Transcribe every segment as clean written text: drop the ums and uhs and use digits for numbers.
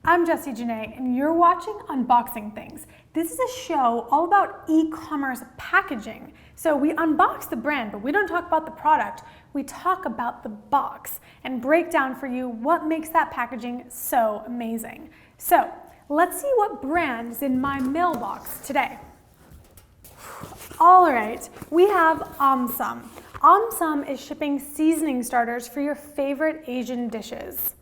I'm Jessie Janae, and you're watching Unboxing Things. This is a show all about e-commerce packaging. So we unbox the brand, but we don't talk about the product. We talk about the box and break down for you what makes that packaging so amazing. So let's see what brand is in my mailbox today. All right, we have Omsom. Omsom is shipping seasoning starters for your favorite Asian dishes.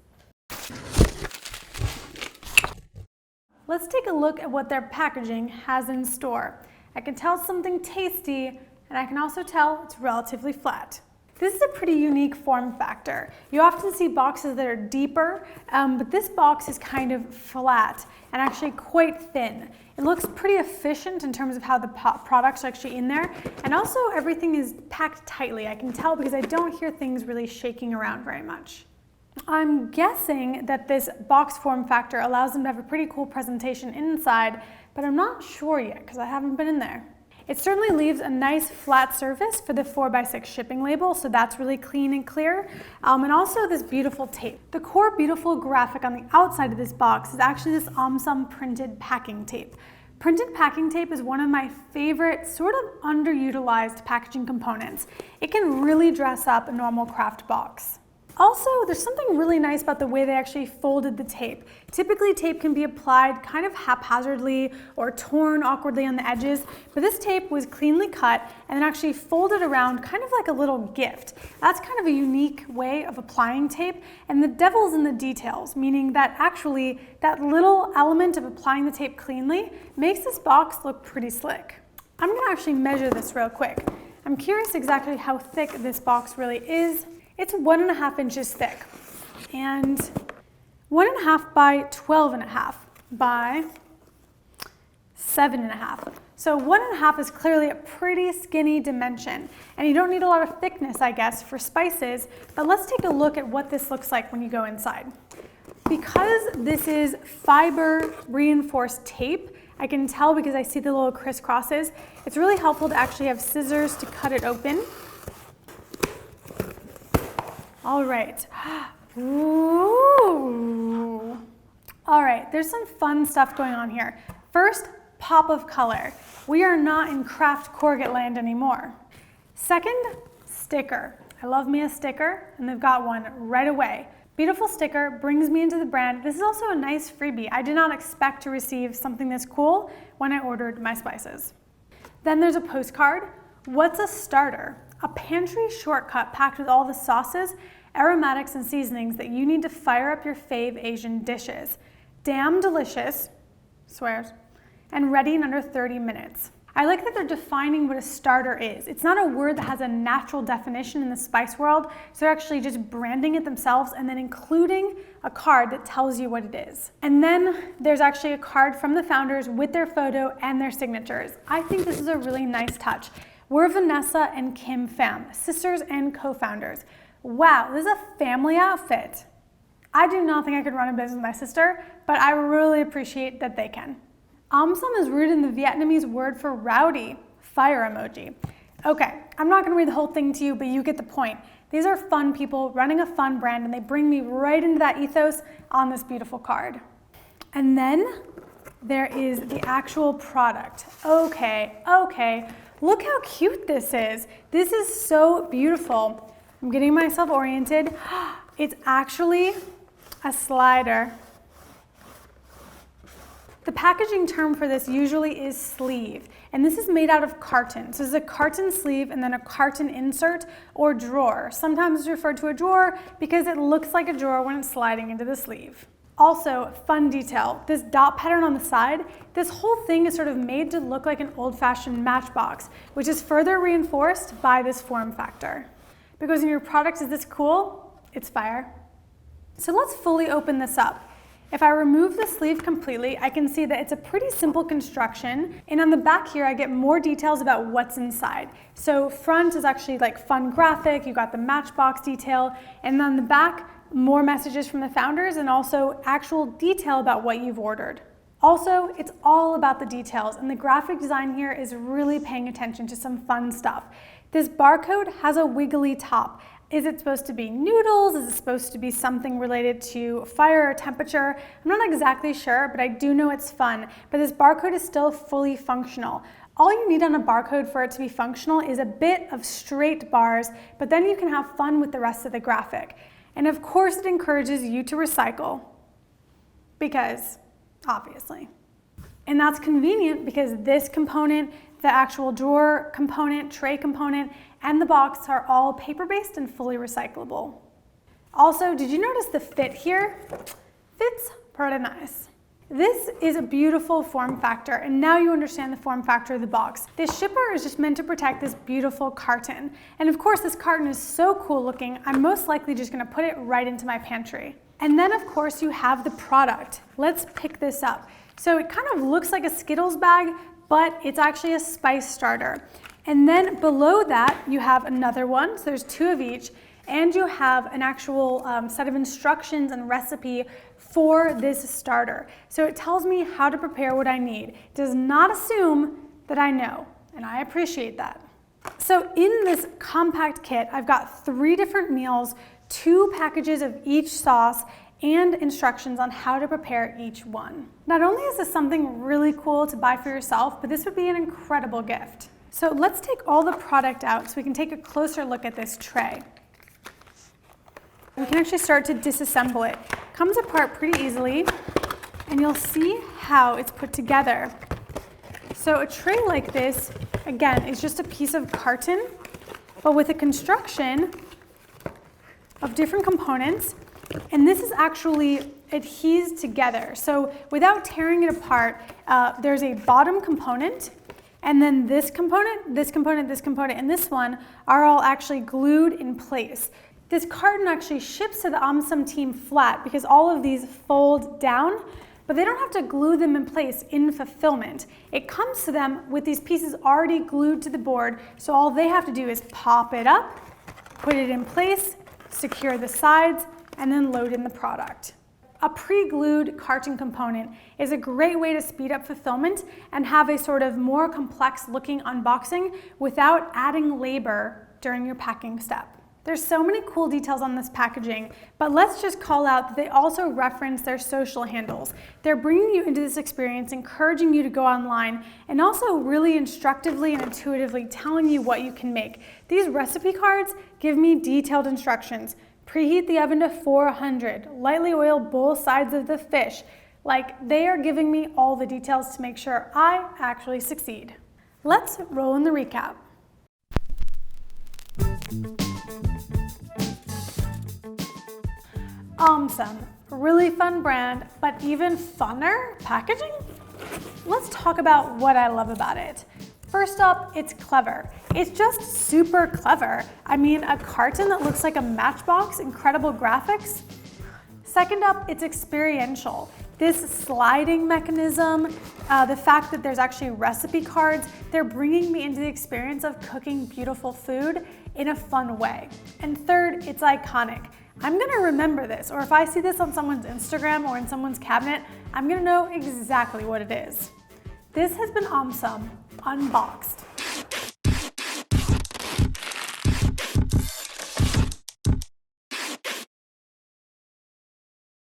Let's take a look at what their packaging has in store. I can tell it's something tasty, and I can also tell it's relatively flat. This is a pretty unique form factor. You often see boxes that are deeper, but this box is kind of flat and actually quite thin. It looks pretty efficient in terms of how the products are actually in there, and also everything is packed tightly. I can tell because I don't hear things really shaking around very much. I'm guessing that this box form factor allows them to have a pretty cool presentation inside, but I'm not sure yet because I haven't been in there. It certainly leaves a nice flat surface for the 4x6 shipping label, so that's really clean and clear. And also this beautiful tape. The core beautiful graphic on the outside of this box is actually this Omsom printed packing tape. Printed packing tape is one of my favorite sort of underutilized packaging components. It can really dress up a normal craft box. Also, there's something really nice about the way they actually folded the tape. Typically, tape can be applied kind of haphazardly or torn awkwardly on the edges, but this tape was cleanly cut and then actually folded around kind of like a little gift. That's kind of a unique way of applying tape, and the devil's in the details, meaning that actually that little element of applying the tape cleanly makes this box look pretty slick. I'm gonna actually measure this real quick. I'm curious exactly how thick this box really is. It's 1.5 inches thick, and 1.5 by 12.5 by 7.5. So 1.5 is clearly a pretty skinny dimension, and you don't need a lot of thickness, I guess, for spices, but let's take a look at what this looks like when you go inside. Because this is fiber reinforced tape, I can tell because I see the little crisscrosses, it's really helpful to actually have scissors to cut it open. All right. Ooh. All right, there's some fun stuff going on here. First, pop of color. We are not in craft corrugate land anymore. Second, sticker. I love me a sticker, and they've got one right away. Beautiful sticker, brings me into the brand. This is also a nice freebie. I did not expect to receive something this cool when I ordered my spices. Then there's a postcard. What's a starter? A pantry shortcut packed with all the sauces, aromatics, and seasonings that you need to fire up your fave Asian dishes. Damn delicious, swears, and ready in under 30 minutes. I like that they're defining what a starter is. It's not a word that has a natural definition in the spice world, so they're actually just branding it themselves and then including a card that tells you what it is. And then there's actually a card from the founders with their photo and their signatures. I think this is a really nice touch. We're Vanessa and Kim Pham, sisters and co-founders. Wow, this is a family outfit. I do not think I could run a business with my sister, but I really appreciate that they can. Omsom is rooted in the Vietnamese word for rowdy, fire emoji. Okay, I'm not gonna read the whole thing to you, but you get the point. These are fun people running a fun brand, and they bring me right into that ethos on this beautiful card. And then there is the actual product. Okay. Look how cute this is. This is so beautiful. I'm getting myself oriented. It's actually a slider. The packaging term for this usually is sleeve, and this is made out of carton. So this is a carton sleeve and then a carton insert or drawer. Sometimes it's referred to a drawer because it looks like a drawer when it's sliding into the sleeve. Also, fun detail, this dot pattern on the side, this whole thing is sort of made to look like an old-fashioned matchbox, which is further reinforced by this form factor. Because when your product is this cool, it's fire. So let's fully open this up. If I remove the sleeve completely, I can see that it's a pretty simple construction, and on the back here I get more details about what's inside. So front is actually like fun graphic, you got the matchbox detail, and on the back, more messages from the founders and also actual detail about what you've ordered. Also, it's all about the details, and the graphic design here is really paying attention to some fun stuff. This barcode has a wiggly top. Is it supposed to be noodles? Is it supposed to be something related to fire or temperature? I'm not exactly sure, but I do know it's fun. But this barcode is still fully functional. All you need on a barcode for it to be functional is a bit of straight bars, but then you can have fun with the rest of the graphic. And of course it encourages you to recycle, because obviously. And that's convenient because this component, the actual drawer component, tray component, and the box are all paper-based and fully recyclable. Also, did you notice the fit here? Fits pretty nice. This is a beautiful form factor, and now you understand the form factor of the box. This shipper is just meant to protect this beautiful carton. And of course, this carton is so cool looking, I'm most likely just gonna put it right into my pantry. And then of course you have the product. Let's pick this up. So it kind of looks like a Skittles bag, but it's actually a spice starter. And then below that, you have another one, so there's two of each, and you have an actual set of instructions and recipe for this starter. So it tells me how to prepare what I need. It does not assume that I know, and I appreciate that. So in this compact kit, I've got 3 different meals, 2 packages of each sauce, and instructions on how to prepare each one. Not only is this something really cool to buy for yourself, but this would be an incredible gift. So let's take all the product out so we can take a closer look at this tray. We can actually start to disassemble it. It comes apart pretty easily, and you'll see how it's put together. So a tray like this, again, is just a piece of carton, but with a construction of different components, and this is actually adheses together. So without tearing it apart, there's a bottom component, and then this component, this component, this component, and this one are all actually glued in place. This carton actually ships to the Omsom team flat because all of these fold down, but they don't have to glue them in place in fulfillment. It comes to them with these pieces already glued to the board, so all they have to do is pop it up, put it in place, secure the sides, and then load in the product. A pre-glued carton component is a great way to speed up fulfillment and have a sort of more complex looking unboxing without adding labor during your packing step. There's so many cool details on this packaging, but let's just call out that they also reference their social handles. They're bringing you into this experience, encouraging you to go online, and also really instructively and intuitively telling you what you can make. These recipe cards give me detailed instructions. Preheat the oven to 400, lightly oil both sides of the fish. Like, they are giving me all the details to make sure I actually succeed. Let's roll in the recap. Omsom, really fun brand, but even funner packaging? Let's talk about what I love about it. First up, it's clever. It's just super clever. I mean, a carton that looks like a matchbox, incredible graphics. Second up, it's experiential. This sliding mechanism, the fact that there's actually recipe cards, they're bringing me into the experience of cooking beautiful food in a fun way. And third, it's iconic. I'm gonna remember this, or if I see this on someone's Instagram or in someone's cabinet, I'm gonna know exactly what it is. This has been Omsom Unboxed.